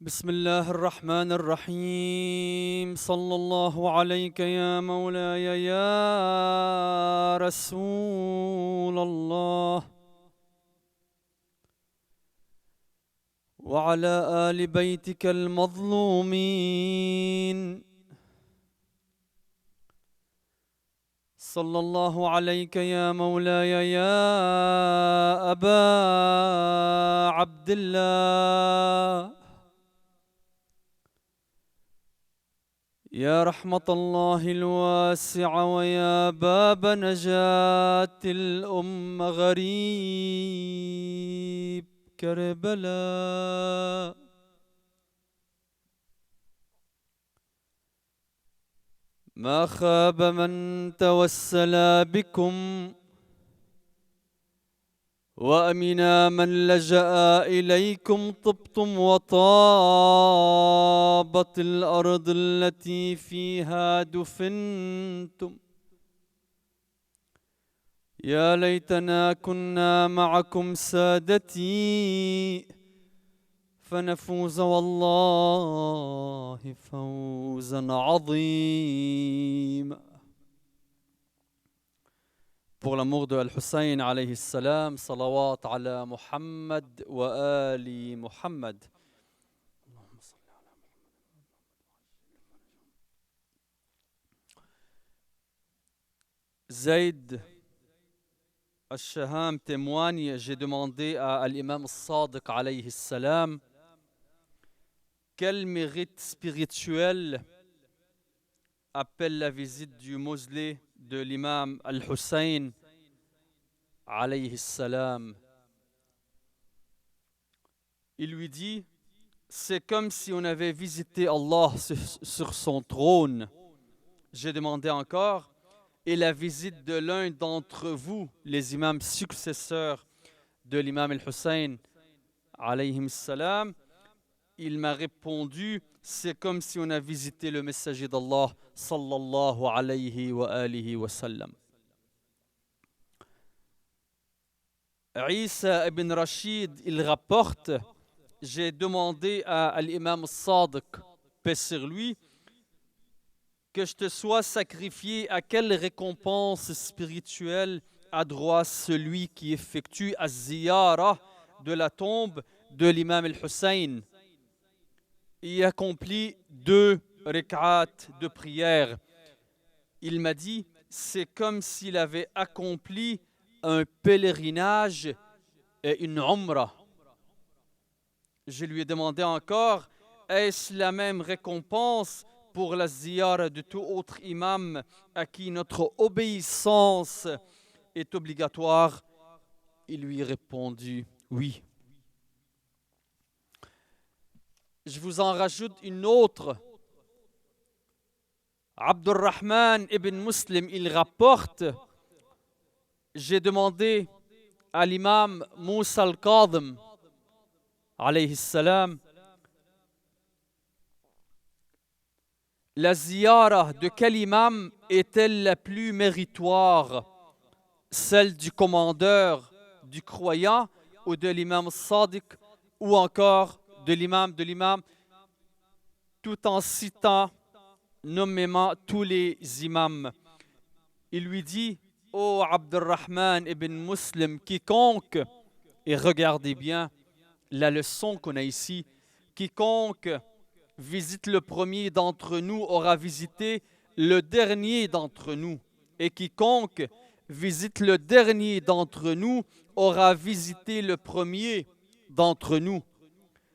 بسم الله الرحمن الرحيم صلى الله عليك يا مولاي يا رسول الله وعلى آل بيتك المظلومين صلى الله عليك يا مولاي يا أبا عبد الله يا رحمة الله الواسعة ويا باب نجاة الأمة غريب كربلاء ما خاب من توسل بكم وأمنا من لجأ إليكم طبتم وطابت الأرض التي فيها دفنتم يا ليتنا كنا معكم سادتي فنفوز والله فوزا عظيما. Pour l'amour de Al-Hussein alayhi salam, salawat ala Muhammad wa ali Muhammad. Zayd al-Shaham témoigne, j'ai demandé à l'imam al-Sadiq alayhi salam quel mérite spirituel appelle la visite du mausolée de l'imam al-Hussein alayhi salam. Il lui dit, c'est comme si on avait visité Allah sur son trône. J'ai demandé encore, et la visite de l'un d'entre vous, les imams successeurs de l'imam al-Hussein alayhi salam, il m'a répondu, c'est comme si on a visité le messager d'Allah sallallahu alayhi wa alihi wa sallam. Isa ibn Rashid, il rapporte, j'ai demandé à l'imam al-Sadiq, paix sur lui, que je te sois sacrifié, à quelle récompense spirituelle a droit celui qui effectue az-ziyara de la tombe de l'imam al-Hussein et accomplit 2 rik'at de prière. Il m'a dit, c'est comme s'il avait accompli un pèlerinage et une umrah. Je lui ai demandé encore, est-ce la même récompense pour la ziyara de tout autre imam à qui notre obéissance est obligatoire? Il lui a répondu, oui. Je vous en rajoute une autre. Abdurrahman ibn Muslim, il rapporte, j'ai demandé à l'imam Moussa al-Kadhim, alayhi salam, la ziyara de quel imam est-elle la plus méritoire? Celle du commandeur, du croyant, ou de l'imam Sadiq, ou encore de l'imam, tout en citant nommément tous les imams. Il lui dit, ô Abdurrahman ibn Muslim, quiconque, et regardez bien la leçon qu'on a ici, quiconque visite le premier d'entre nous aura visité le dernier d'entre nous, et quiconque visite le dernier d'entre nous aura visité le premier d'entre nous.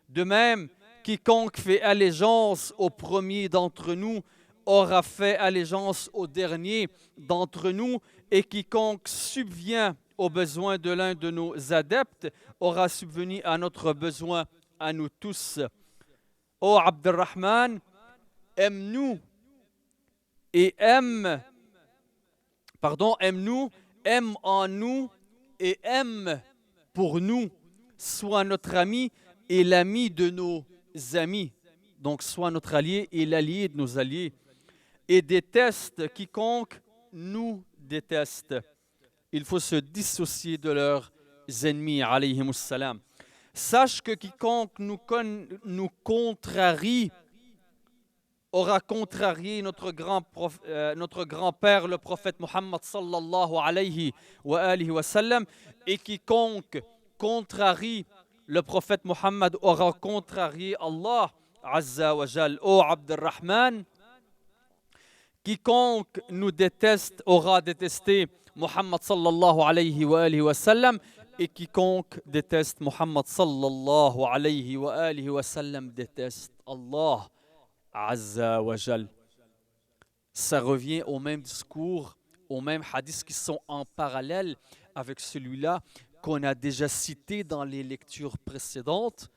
De même, quiconque fait allégeance au premier d'entre nous aura fait allégeance au dernier d'entre nous, et quiconque subvient aux besoins de l'un de nos adeptes aura subvenu à notre besoin à nous tous. Ô Abdurrahman, aime-nous et aime-nous, aime en nous et aime pour nous. Sois notre ami et l'ami de nos amis. Donc, sois notre allié et l'allié de nos alliés. Et déteste quiconque nous déteste. Il faut se dissocier de leurs ennemis, alayhimus salam. Sache que quiconque nous contrarie aura contrarié notre grand-père, le prophète Mohammed sallallahu alayhi wa sallam, et quiconque contrarie le prophète Mohammed aura contrarié Allah Azza wa Jal. Ô Abdurrahman, quiconque nous déteste aura détesté Mohammed sallallahu alayhi wa sallam, et quiconque déteste Mohammed sallallahu alayhi wa sallam déteste Allah Azza wa Jal. Ça revient au même discours, aux mêmes hadiths qui sont en parallèle avec celui-là qu'on a déjà cité dans les lectures précédentes.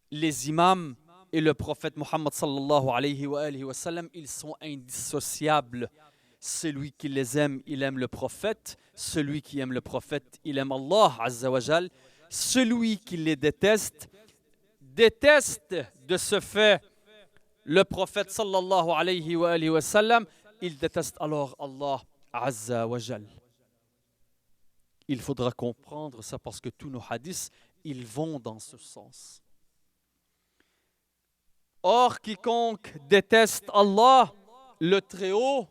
Les imams et le prophète Mohammed sallallahu alayhi wa sallam, ils sont indissociables. Celui qui les aime, il aime le prophète. Celui qui aime le prophète, il aime Allah Azza wa Jal. Celui qui les déteste, déteste de ce fait le prophète sallallahu alayhi wa sallam. Il déteste alors Allah Azza wa Jal. Il faudra comprendre ça parce que tous nos hadiths, ils vont dans ce sens. Or, quiconque déteste Allah, le Très-Haut,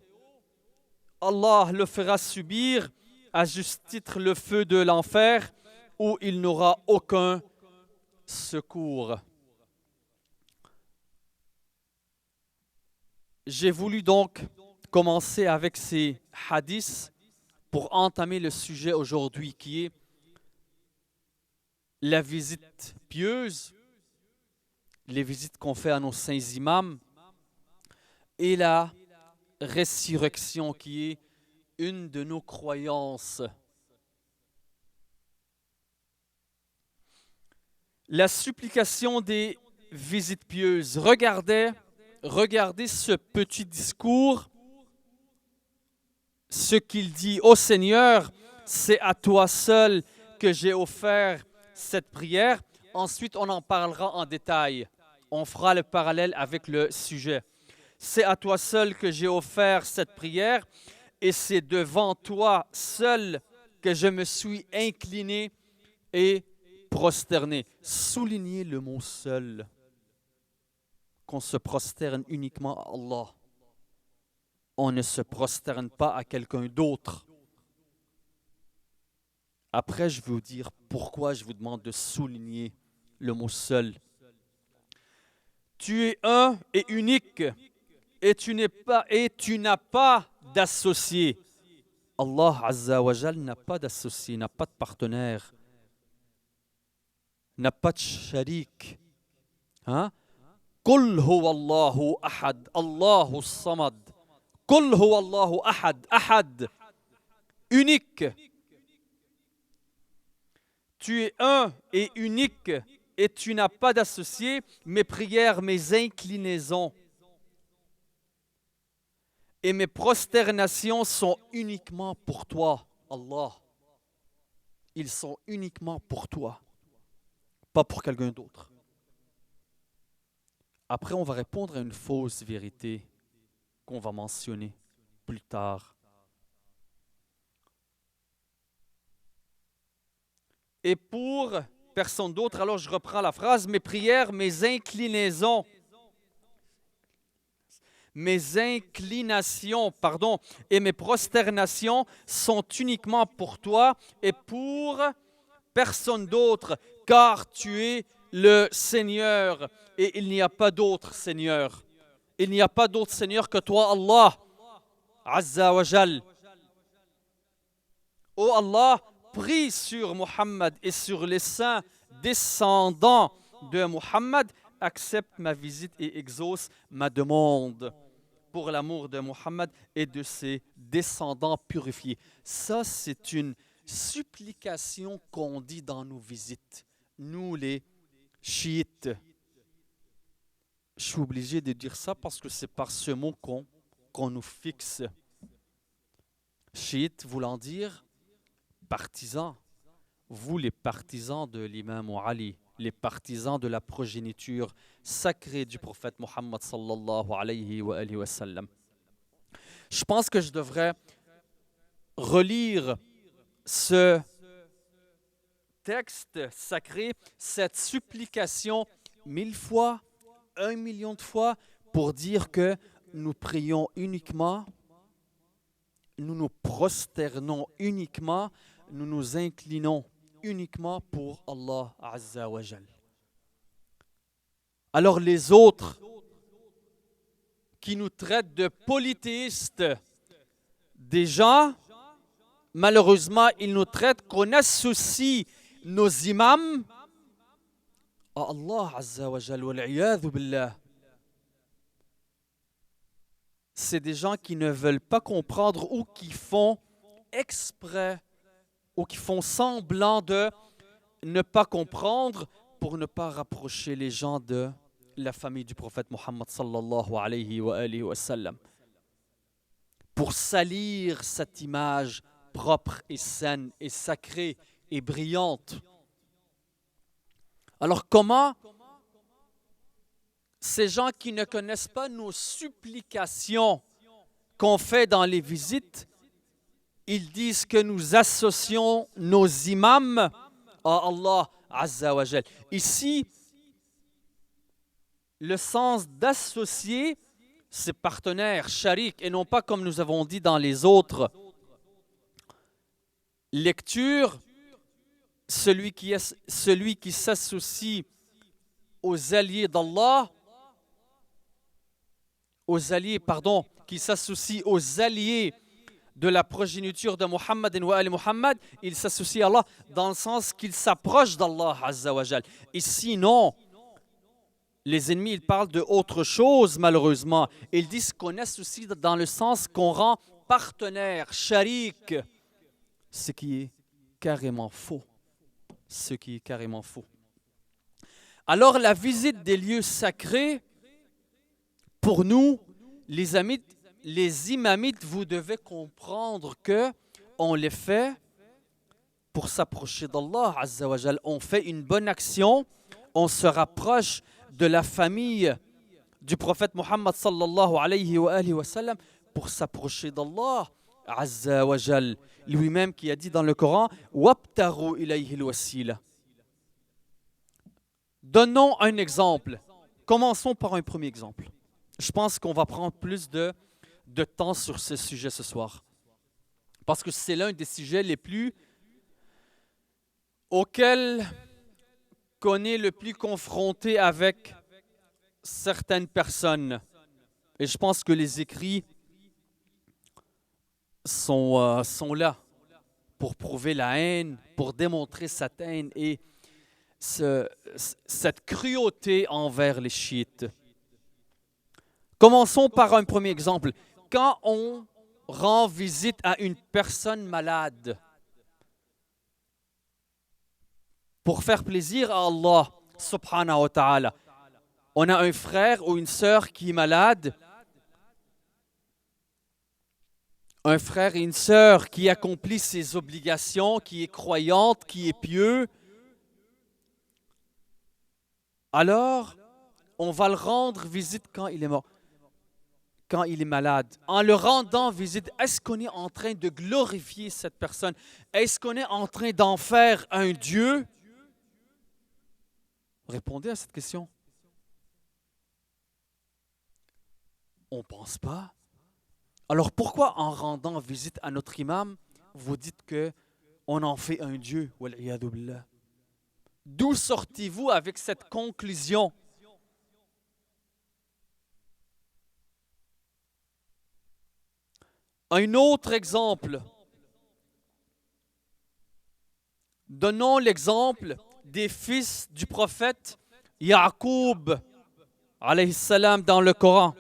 Allah le fera subir à juste titre le feu de l'enfer où il n'aura aucun secours. J'ai voulu donc commencer avec ces hadiths pour entamer le sujet aujourd'hui qui est la visite pieuse, les visites qu'on fait à nos saints imams et la résurrection qui est une de nos croyances. La supplication des visites pieuses. Regardez ce petit discours, ce qu'il dit: Ô Seigneur, c'est à toi seul que j'ai offert cette prière. Ensuite, on en parlera en détail. On fera le parallèle avec le sujet. C'est à toi seul que j'ai offert cette prière et c'est devant toi seul que je me suis incliné et prosterné. Soulignez le mot seul. Qu'on se prosterne uniquement à Allah. On ne se prosterne pas à quelqu'un d'autre. Après, je vais vous dire pourquoi je vous demande de souligner le mot seul. Tu es un et unique et tu n'as pas d'associé. Allah Azza wa Jal n'a pas d'associé, n'a pas de partenaire, n'a pas de sharik. Hein? Qul huwa Allahu ahad, Allahu samad. Qul huwa Allahu ahad, ahad, unique. Tu es un et unique et tu n'as pas d'associé. Mes prières, mes inclinaisons et mes prosternations sont uniquement pour toi, Allah. Ils sont uniquement pour toi, pas pour quelqu'un d'autre. Après, on va répondre à une fausse vérité qu'on va mentionner plus tard. Et pour personne d'autre, alors je reprends la phrase: mes prières, mes inclinations, et mes prosternations sont uniquement pour toi et pour personne d'autre, car tu es le Seigneur et il n'y a pas d'autre Seigneur. Il n'y a pas d'autre Seigneur que toi, Allah Azza wa Jal. Ô Allah, prie sur Muhammad et sur les saints descendants de Muhammad, accepte ma visite et exauce ma demande pour l'amour de Muhammad et de ses descendants purifiés. Ça, c'est une supplication qu'on dit dans nos visites. Nous, les chiites. Je suis obligé de dire ça parce que c'est par ce mot qu'on nous fixe. Chiite voulant dire partisans. Vous, les partisans de l'imam Ali, les partisans de la progéniture sacrée du prophète Mohammed sallallahu alayhi wa sallam. Je pense que je devrais relire ce texte sacré cette supplication 1000 fois, 1 million de fois pour dire que nous prions uniquement, nous nous prosternons uniquement, nous nous inclinons uniquement pour Allah Azza wa Jal. Alors les autres qui nous traitent de polythéistes, des gens, malheureusement, ils nous traitent qu'on associe nos imams à Allah Azza wa Jal, wal iyadhu billah. C'est des gens qui ne veulent pas comprendre ou qui font exprès ou qui font semblant de ne pas comprendre pour ne pas rapprocher les gens de la famille du prophète Muhammad sallallahu alayhi wa alihi wa sallam. Pour salir cette image propre et saine et sacrée et brillante. Alors comment ces gens qui ne connaissent pas nos supplications qu'on fait dans les visites, ils disent que nous associons nos imams à Allah Azza wa Jal. Ici, le sens d'associer ses partenaires, sharik, et non pas comme nous avons dit dans les autres lectures, celui qui s'associe aux alliés d'Allah, qui s'associe aux alliés de la progéniture de Muhammad wa Ali Muhammad, il s'associe à Allah dans le sens qu'il s'approche d'Allah Azza wa Jal. Et sinon, les ennemis, ils parlent de autre chose, malheureusement. Ils disent qu'on associe dans le sens qu'on rend partenaire, sharik, ce qui est carrément faux. Ce qui est carrément faux. Alors, la visite des lieux sacrés, pour nous, les imamites, vous devez comprendre que on les fait pour s'approcher d'Allah Azza wa Jal. On fait une bonne action, on se rapproche de la famille du prophète Muhammad sallallahu alayhi wa alihi wa sallam pour s'approcher d'Allah Azza wa Jal. Lui-même qui a dit dans le Coran « Wabtaru ilayhi al-wasila ». Donnons un exemple. Commençons par un premier exemple. Je pense qu'on va prendre plus de temps sur ce sujet ce soir. Parce que c'est l'un des sujets les plus auxquels qu'on est le plus confronté avec certaines personnes. Et je pense que les écrits sont là pour prouver la haine, pour démontrer cette haine et cette cruauté envers les chiites. Commençons par un premier exemple. Quand on rend visite à une personne malade, pour faire plaisir à Allah subhanahu wa ta'ala, on a un frère ou une sœur qui est malade, un frère et une sœur qui accomplit ses obligations, qui est croyante, qui est pieux, alors on va le rendre visite quand il est mort. Quand il est malade, en le rendant visite, est-ce qu'on est en train de glorifier cette personne? Est-ce qu'on est en train d'en faire un Dieu? Répondez à cette question. On ne pense pas. Alors pourquoi en rendant visite à notre imam, vous dites qu'on en fait un Dieu? Wal iyadu billah. D'où sortez-vous avec cette conclusion? Un autre exemple. Donnons l'exemple des fils du prophète Ya'qub, alayhi salam, dans le Coran.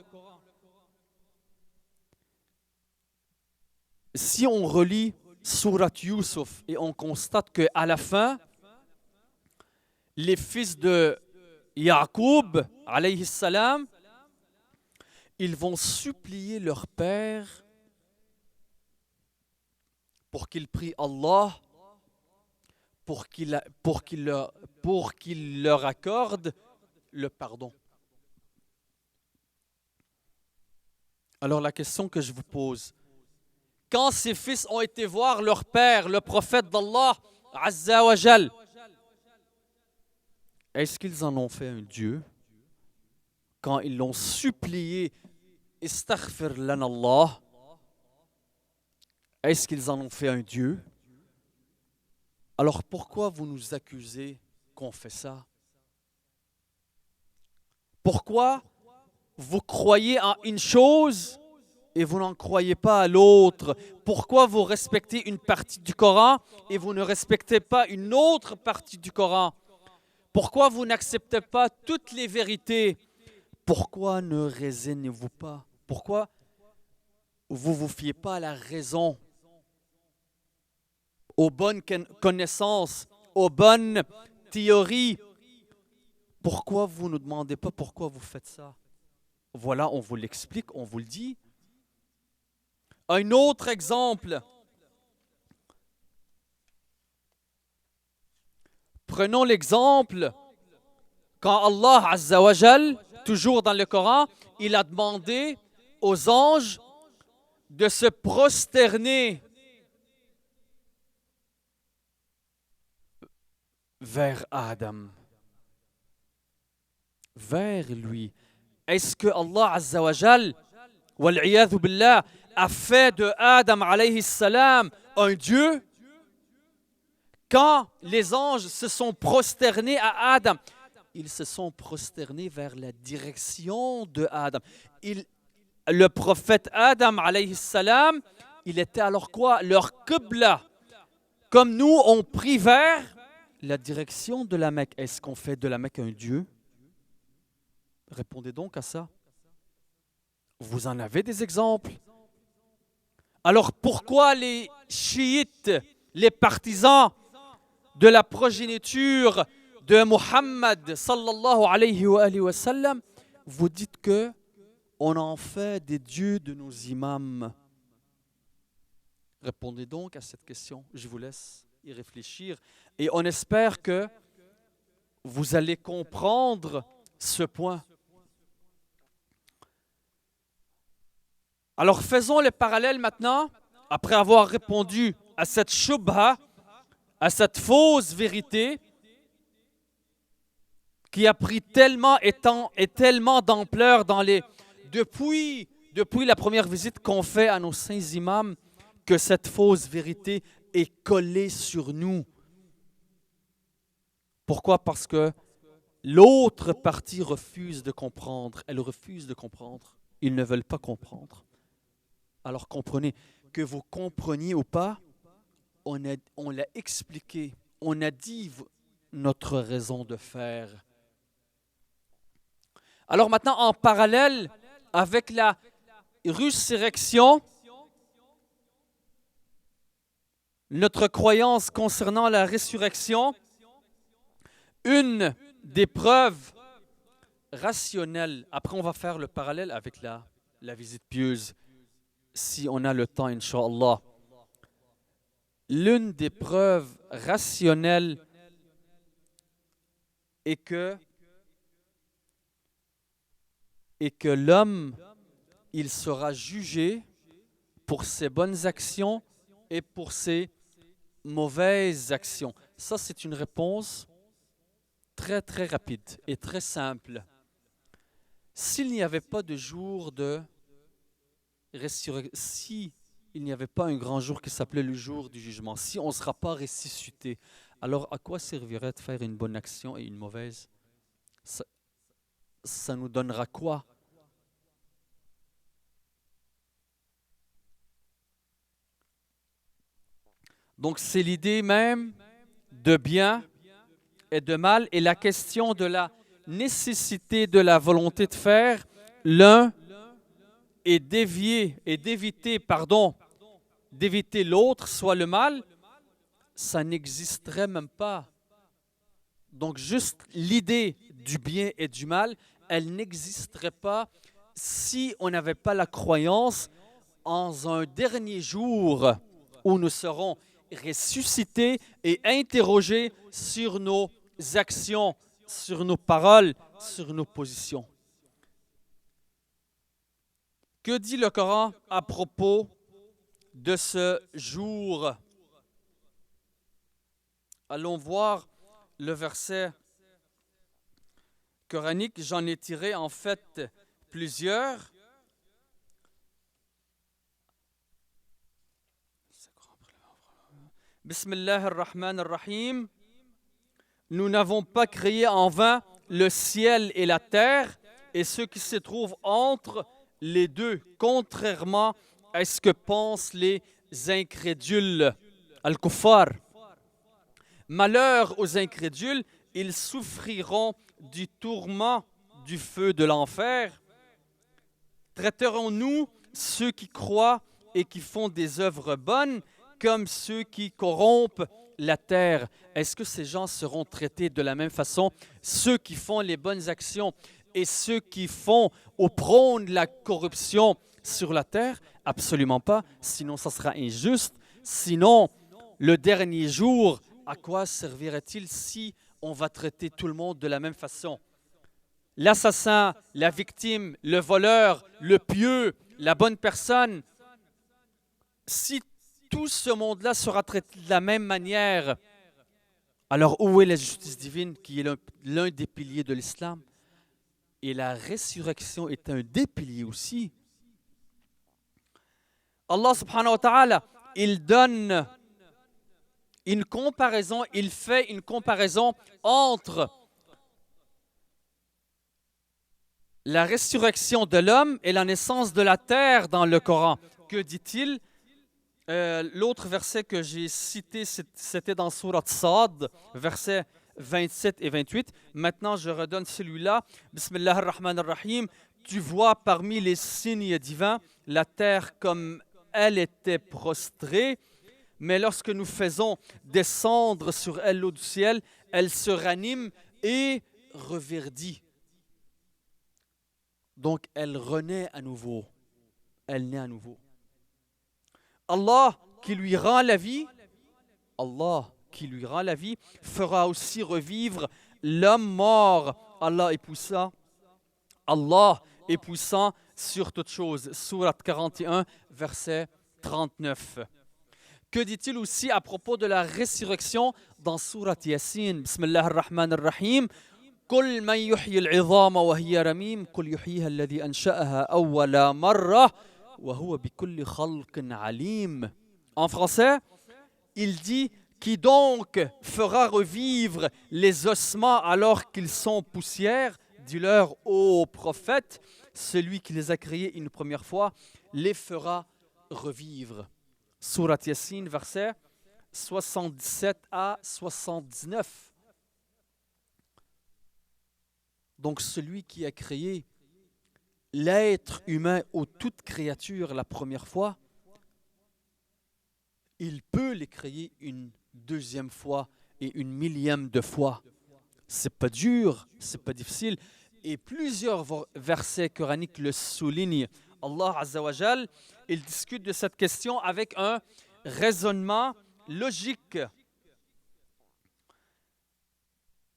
Si on relit Surat Yusuf et on constate qu'à la fin, les fils de Ya'qub, alayhi salam, ils vont supplier leur père pour qu'il prie Allah, pour qu'il leur accorde le pardon. Alors la question que je vous pose, quand ces fils ont été voir leur père, le prophète d'Allah, Azza wa Jal, est-ce qu'ils en ont fait un Dieu quand ils l'ont supplié, Istaghfir lana Allah? Est-ce qu'ils en ont fait un Dieu? Alors pourquoi vous nous accusez qu'on fait ça? Pourquoi vous croyez en une chose et vous n'en croyez pas à l'autre? Pourquoi vous respectez une partie du Coran et vous ne respectez pas une autre partie du Coran? Pourquoi vous n'acceptez pas toutes les vérités? Pourquoi ne raisonnez-vous pas? Pourquoi vous ne vous fiez pas à la raison, aux bonnes connaissances, aux bonnes théories? Pourquoi vous ne demandez pas pourquoi vous faites ça? Voilà, on vous l'explique, on vous le dit. Un autre exemple. Prenons l'exemple quand Allah Azza wa Jal, toujours dans le Coran, il a demandé aux anges de se prosterner vers Adam, vers lui. Est-ce que Allah Azza wa Jal, wal'iyadhu billah, a fait de Adam alayhi salam un Dieu? Quand les anges se sont prosternés à Adam, ils se sont prosternés vers la direction de Adam. Le prophète Adam alayhi salam, il était alors quoi? Leur qibla. Comme nous, on prie vers la direction de la Mecque. Est-ce qu'on fait de la Mecque un Dieu? Répondez donc à ça. Vous en avez des exemples? Alors pourquoi les chiites, les partisans de la progéniture de Muhammad sallallahu alayhi wa sallam, vous dites que on en fait des dieux de nos imams? Répondez donc à cette question. Je vous laisse y réfléchir et on espère que vous allez comprendre ce point. Alors faisons le parallèle maintenant, après avoir répondu à cette shubha, à cette fausse vérité qui a pris tellement et tellement d'ampleur depuis la première visite qu'on fait à nos saints imams, que cette fausse vérité est collée sur nous. Pourquoi? Parce que l'autre partie refuse de comprendre. Elle refuse de comprendre. Ils ne veulent pas comprendre. Alors comprenez, que vous compreniez ou pas, on l'a expliqué, on a dit notre raison de faire. Alors maintenant, en parallèle avec la résurrection, notre croyance concernant la résurrection, une des preuves rationnelles, après on va faire le parallèle avec la visite pieuse, si on a le temps, Inch'Allah. L'une des preuves rationnelles est que l'homme, il sera jugé pour ses bonnes actions et pour ses mauvaises actions. Ça, c'est une réponse très, très rapide et très simple. S'il n'y avait pas de jour de résurrection, si il n'y avait pas un grand jour qui s'appelait le jour du jugement, si on ne sera pas ressuscité, alors à quoi servirait de faire une bonne action et une mauvaise? Ça nous donnera quoi? Donc c'est l'idée même de bien et de mal et la question de la nécessité de la volonté de faire l'un et d'éviter l'autre, soit le mal, ça n'existerait même pas. Donc juste l'idée du bien et du mal, elle n'existerait pas si on n'avait pas la croyance en un dernier jour où nous serons ressuscités et interrogés sur nos actions, sur nos paroles, sur nos positions. Que dit le Coran à propos de ce jour? Allons voir le verset coraniques, j'en ai tiré en fait plusieurs. Bismillah ar-Rahman ar-Rahim. Nous n'avons pas créé en vain le ciel et la terre et ce qui se trouve entre les deux, contrairement à ce que pensent les incrédules. Al-Kuffar. Malheur aux incrédules, ils souffriront du tourment du feu de l'enfer. Traiterons-nous ceux qui croient et qui font des œuvres bonnes comme ceux qui corrompent la terre? Est-ce que ces gens seront traités de la même façon? Ceux qui font les bonnes actions et ceux qui font au prône la corruption sur la terre? Absolument pas, sinon ça sera injuste. Sinon, le dernier jour, à quoi servirait-il si on va traiter tout le monde de la même façon? L'assassin, la victime, le voleur, le pieux, la bonne personne, si tout ce monde-là sera traité de la même manière, alors où est la justice divine qui est l'un des piliers de l'islam? Et la résurrection est un des piliers aussi. Allah subhanahu wa ta'ala, il donne une comparaison, il fait une comparaison entre la résurrection de l'homme et la naissance de la terre dans le Coran. Que dit-il? L'autre verset que j'ai cité, c'était dans Surat Sad, versets 27 et 28. Maintenant, je redonne celui-là. Bismillah ar-Rahman ar-Rahim. Tu vois parmi les signes divins la terre comme elle était prostrée, mais lorsque nous faisons descendre sur elle l'eau du ciel, elle se ranime et reverdit. Donc, elle renaît à nouveau. Elle naît à nouveau. Allah qui lui rend la vie, Allah qui lui rend la vie, fera aussi revivre l'homme mort. Allah est puissant. Allah est puissant sur toute chose. Sourate 41, verset 39. Que dit-il aussi à propos de la résurrection dans Sourate Yasin? Bismillah ar-Rahman ar-Rahim. قل من يحيي العظام وهي رميم قل يحييها الذي أنشأها أول مرة وهو بكل خلق عليم. En français, il dit qui donc fera revivre les ossements alors qu'ils sont poussière? Dis-leur, ô prophète, celui qui les a créés une première fois les fera revivre. Sourate Yasin, verset 77 à 79. Donc celui qui a créé l'être humain ou toute créature la première fois, il peut les créer une deuxième fois et une millième de fois. C'est pas dur, c'est pas difficile. Et plusieurs versets coraniques le soulignent. Allah Azza wa Jal, il discute de cette question avec un raisonnement logique.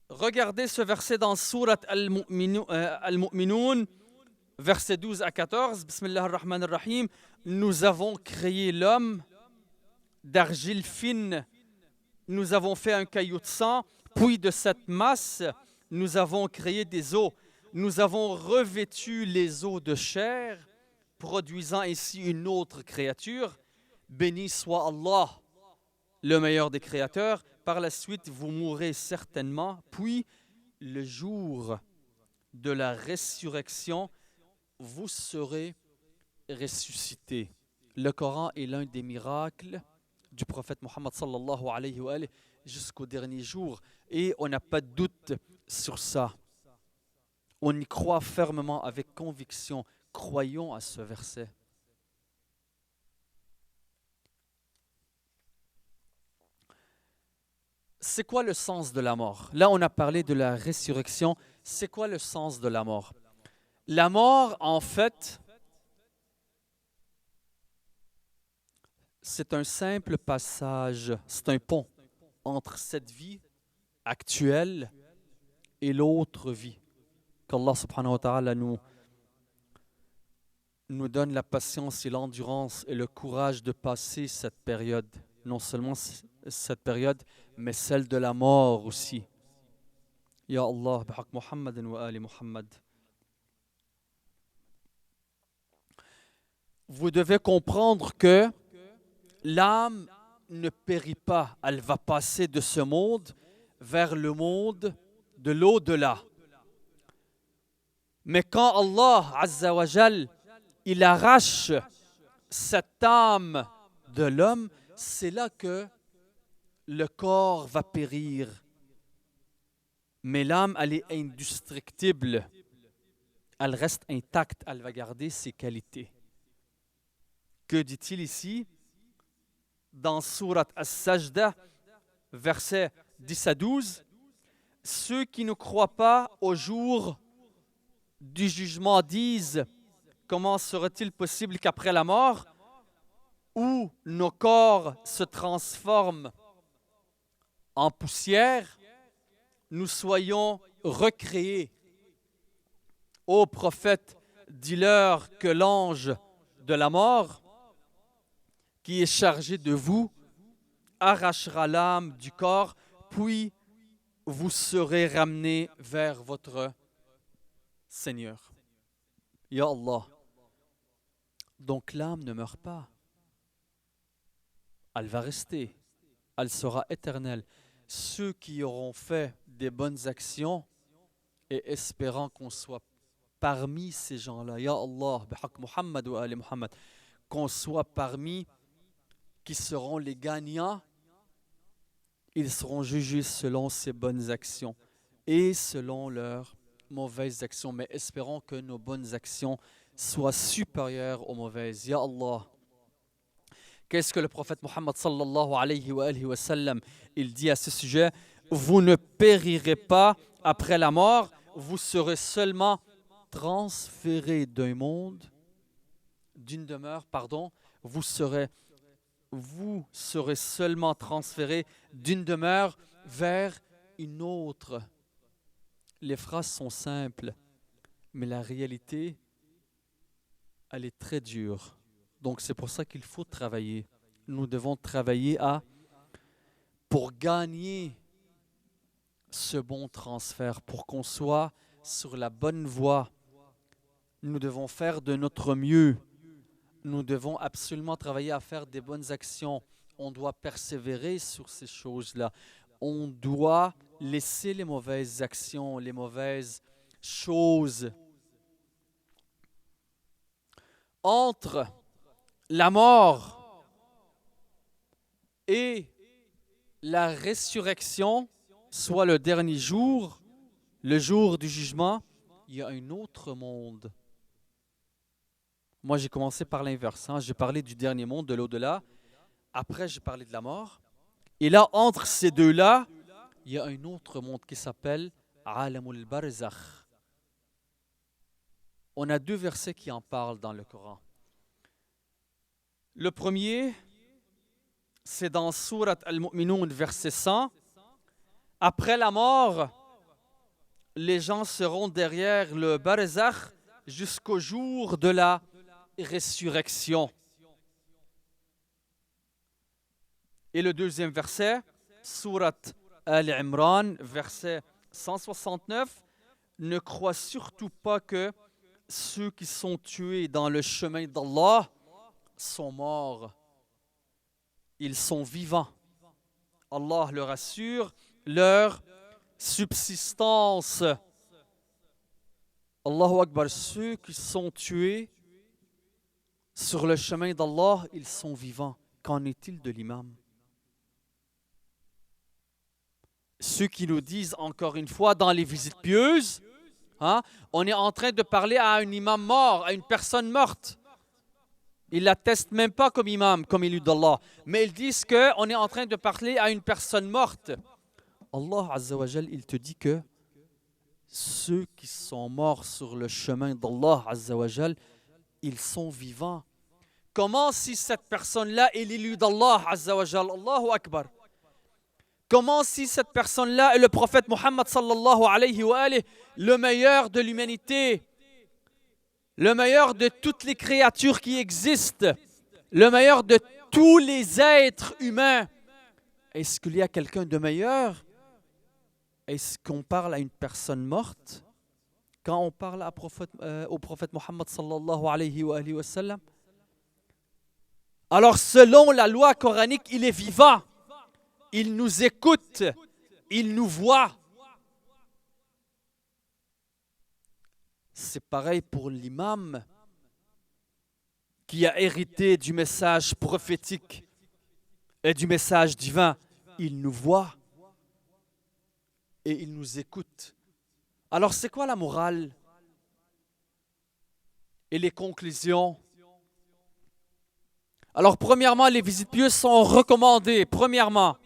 Regardez ce verset dans Sourate Al-Mu'minun, versets 12 à 14. Bismillah ar-Rahman ar-Rahim. Nous avons créé l'homme d'argile fine. Nous avons fait un caillou de sang. Puis de cette masse, nous avons créé des os. Nous avons revêtu les os de chair, produisant ainsi une autre créature. Béni soit Allah, le meilleur des créateurs. Par la suite, vous mourrez certainement. Puis, le jour de la résurrection, vous serez ressuscités. Le Coran est l'un des miracles du prophète Mohammed sallallahu alayhi wa alayhi jusqu'au dernier jour. Et on n'a pas de doute sur ça. On y croit fermement, avec conviction. Croyons à ce verset. C'est quoi le sens de la mort? Là, on a parlé de la résurrection. C'est quoi le sens de la mort? La mort, en fait, c'est un simple passage, c'est un pont entre cette vie actuelle et l'autre vie. Qu'Allah subhanahu wa ta'ala nous donne la patience et l'endurance et le courage de passer cette période. Non seulement cette période, mais celle de la mort aussi. Ya Allah, bihaq Muhammadin wa ali Muhammad. Vous devez comprendre que l'âme ne périt pas. Elle va passer de ce monde vers le monde de l'au-delà. Mais quand Allah Azza wa Jal, il arrache cette âme de l'homme, c'est là que le corps va périr. Mais l'âme, elle est indestructible. Elle reste intacte, elle va garder ses qualités. Que dit-il ici? Dans Surat As-Sajda, versets 10 à 12, « Ceux qui ne croient pas au jour du jugement disent, comment serait-il possible qu'après la mort, où nos corps se transforment en poussière, nous soyons recréés. Ô prophète, dis-leur que l'ange de la mort, qui est chargé de vous, arrachera l'âme du corps, puis vous serez ramenés vers votre Seigneur. » Ya Allah. Donc l'âme ne meurt pas. Elle va rester. Elle sera éternelle. Ceux qui auront fait des bonnes actions et espérant qu'on soit parmi ces gens-là, Ya Allah, bihaq Muhammad wa ali Muhammad, qu'on soit parmi qui seront les gagnants, ils seront jugés selon ces bonnes actions et selon leurs mauvaises actions. Mais espérons que nos bonnes actions soient supérieures aux mauvaises. Ya Allah. Qu'est-ce que le prophète Muhammad sallallahu alayhi wa sallam, il dit à ce sujet? Vous ne périrez pas après la mort, vous serez seulement transférés d'un monde, d'une demeure, pardon, vous serez seulement transférés d'une demeure vers une autre. Les phrases sont simples, mais la réalité, elle est très dure. Donc c'est pour ça qu'il faut travailler. Nous devons travailler pour gagner ce bon transfert, pour qu'on soit sur la bonne voie. Nous devons faire de notre mieux. Nous devons absolument travailler à faire des bonnes actions. On doit persévérer sur ces choses-là. On doit laisser les mauvaises actions, les mauvaises choses. Entre la mort et la résurrection, soit le dernier jour, le jour du jugement, il y a un autre monde. Moi, j'ai commencé par l'inverse. J'ai parlé du dernier monde, de l'au-delà. Après, j'ai parlé de la mort. Et là, entre ces deux-là, il y a un autre monde qui s'appelle Alamul Barzakh. On a deux versets qui en parlent dans le Coran. Le premier, c'est dans Surat Al-Mu'minun, verset 100. Après la mort, les gens seront derrière le Barzakh jusqu'au jour de la résurrection. Et le deuxième verset, Surat Al-Imran, verset 169, ne crois surtout pas que ceux qui sont tués dans le chemin d'Allah sont morts. Ils sont vivants. Allah leur assure leur subsistance. Allahu Akbar, ceux qui sont tués sur le chemin d'Allah, ils sont vivants. Qu'en est-il de l'imam? Ceux qui nous disent encore une fois dans les visites pieuses, on est en train de parler à un imam mort, à une personne morte. Ils ne l'attestent même pas comme imam, comme élu d'Allah. Mais ils disent qu'on est en train de parler à une personne morte. Allah Azza wa Jal, il te dit que ceux qui sont morts sur le chemin d'Allah Azza wa Jal, ils sont vivants. Comment si cette personne-là est l'élu d'Allah Azza wa Jal? Allahu Akbar. Comment si cette personne-là est le prophète Muhammad sallallahu alayhi wa alayhi, le meilleur de l'humanité, le meilleur de toutes les créatures qui existent, le meilleur de tous les êtres humains? Est-ce qu'il y a quelqu'un de meilleur? est-ce qu'on parle à une personne morte quand on parle au prophète Mohammed sallallahu alayhi wa sallam? Alors selon la loi coranique, il est vivant, il nous écoute, il nous voit. C'est pareil pour l'imam qui a hérité du message prophétique et du message divin. Il nous voit et il nous écoute. Alors c'est quoi la morale et les conclusions? Alors premièrement, les visites pieuses sont recommandées, premièrement.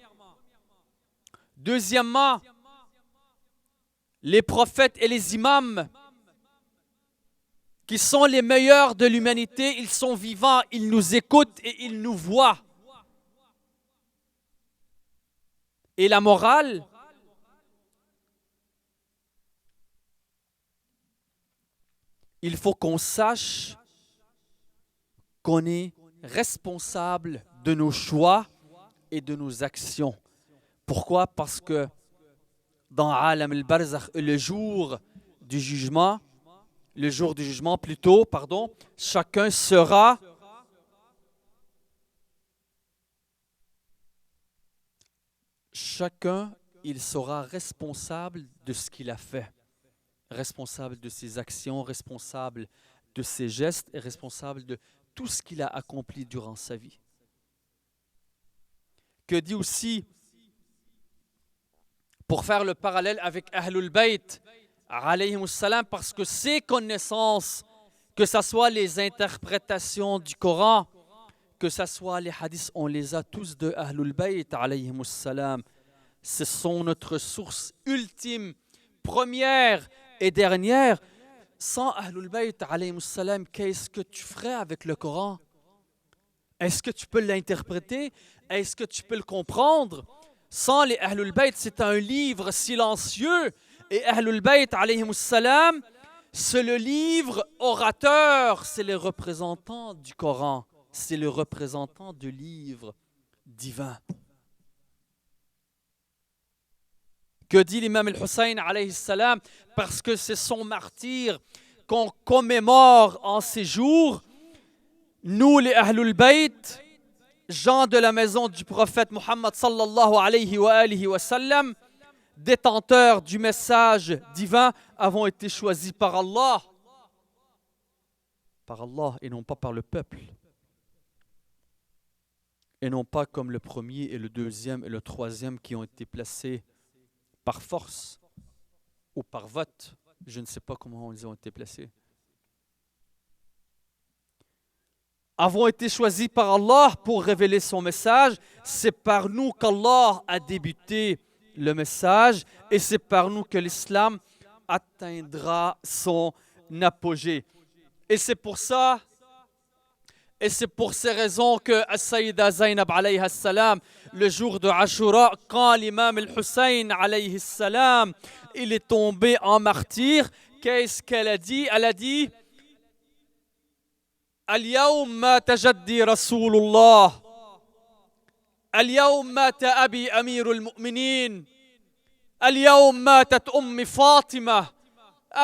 Deuxièmement, les prophètes et les imams qui sont les meilleurs de l'humanité, ils sont vivants, ils nous écoutent et ils nous voient. Et la morale, il faut qu'on sache qu'on est responsable de nos choix et de nos actions. Pourquoi? Parce que dans Alam al-Barzakh, le jour du jugement plutôt, chacun il sera responsable de ce qu'il a fait, responsable de ses actions, responsable de ses gestes et responsable de tout ce qu'il a accompli durant sa vie. Que dit aussi, pour faire le parallèle avec Ahlul Bayt, alayhimus salam, parce que ces connaissances, que ce soit les interprétations du Coran, que ce soit les hadiths, on les a tous de Ahlul Bayt, alayhimus salam. Ce sont notre source ultime, première et dernière. Sans Ahlul Bayt, alayhimus salam, qu'est-ce que tu ferais avec le Coran? Est-ce que tu peux l'interpréter? Est-ce que tu peux le comprendre? Sans les Ahlul Bayt, c'est un livre silencieux. Et Ahlul Bayt, alayhimus salam, c'est le livre orateur, c'est le représentant du Coran, c'est le représentant du livre divin. Que dit l'imam al-Hussein, alayhi salam? Parce que c'est son martyr qu'on commémore en ces jours. Nous, les Ahlul Bayt, gens de la maison du prophète Muhammad sallallahu alayhi wa sallam, détenteurs du message divin, avons été choisis par Allah. Par Allah et non pas par le peuple. Et non pas comme le premier et le deuxième et le troisième qui ont été placés par force ou par vote. Je ne sais pas comment ils ont été placés. Avons été choisis par Allah pour révéler son message. C'est par nous qu'Allah a débuté le message et c'est par nous que l'islam atteindra son apogée. Et c'est pour ça, et c'est pour ces raisons que As-Sayyida Zainab alayha salam, le jour de Ashura, quand l'imam al-Hussein alayhi salam, il est tombé en martyr, qu'est-ce qu'elle a dit? Elle a dit: اليوم مات جدي رسول الله اليوم مات أبي أمير المؤمنين اليوم ماتت أمي فاطمة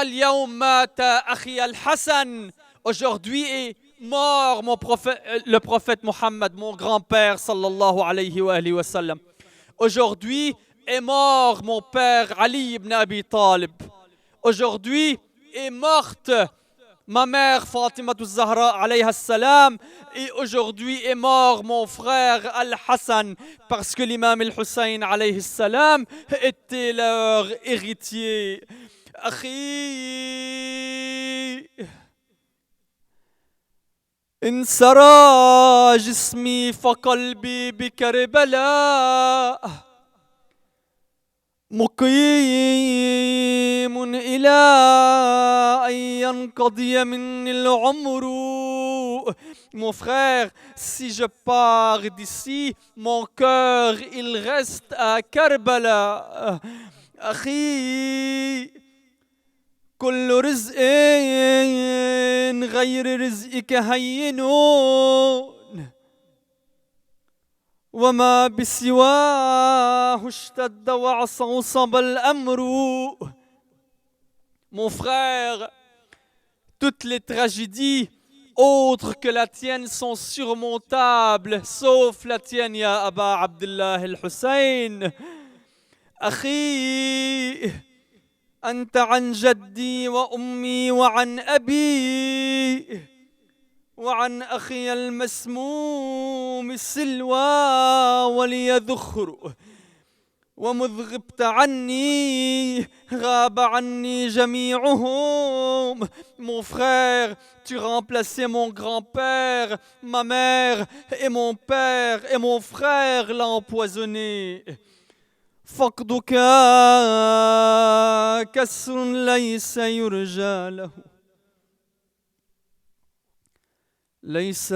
اليوم مات أخي الحسن. Aujourd'hui est mort le prophète Mohammed, mon grand-père sallallahu alayhi wa sallam. Aujourd'hui est mort mon père Ali ibn Abi Talib. Aujourd'hui est morte ma mère Fatima Zahra alayha salam, et aujourd'hui est mort mon frère Al-Hassan, parce que l'imam Al-Hussein alayhi salam était leur héritier. Akhi, insara jismi fa qalbi bi Karbala مقيم إلى أن ينقضي من العمر. Mon frère, si je pars d'ici, mon cœur, il reste à Karbala. أخي كل رزق غير رزقك هين وما بسواه اشتد وعصوصب الأمر. Mon frère, toutes les tragédies autres que la tienne sont surmontables, sauf la tienne, ya Aba Abdullah al-Hussein. أخي أنت عن جدي وأمي وعن أبي وعن أخي المسموم السلوى ولي ذخر. ومذ غبت عني غاب عني جميعهم. Mon frère, tu remplaçais mon grand-père, ma mère et mon père, et mon frère l'a empoisonné. فقدك كسر ليس يرجى له ليس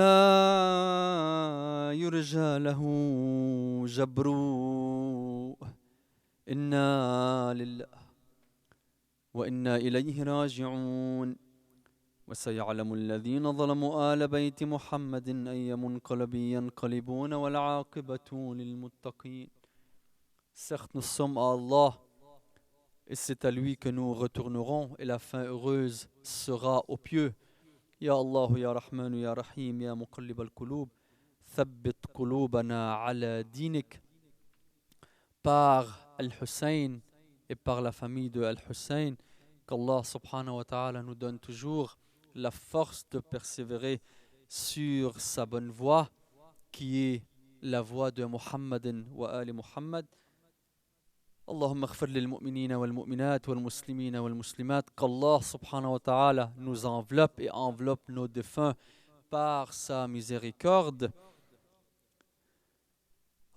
يرجى له جبر. إنا لله وإنا إليه راجعون. وسيعلم الذين ظلموا آل بيت محمد أي منقلب ينقلبون والعاقبة للمتقين. Certes, nous sommes à Allah et c'est à lui que nous retournerons et la fin heureuse sera aux pieux. Ya Allah, Ya Rahman, Ya Rahim, Ya Muqallib al-Qulub, Thabbit qulubana ala dinik. Par Al-Hussein et par la famille de Al-Hussein, qu'Allah subhanahu wa ta'ala nous donne toujours la force de persévérer sur sa bonne voie, qui est la voie de Muhammadin wa Ali Muhammad. اللهم اغفر للمؤمنين والمؤمنات والمسلمين والمسلمات. Qu'Allah subhanahu wa ta'ala nous enveloppe et enveloppe nos défunts par sa miséricorde.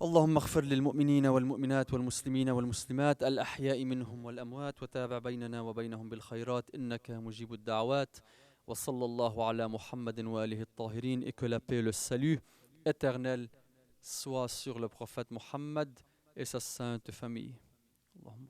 اللهم اغفر للمؤمنين والمؤمنات والمسلمين والمسلمات الأحياء منهم والأموات وتابع بيننا وبينهم بالخيرات إنك مجيب الدعوات. وصلى الله على محمد وآله الطاهرين. Et que la paix et le salut éternel soient sur le prophète Mohammed et sa sainte famille. اللهم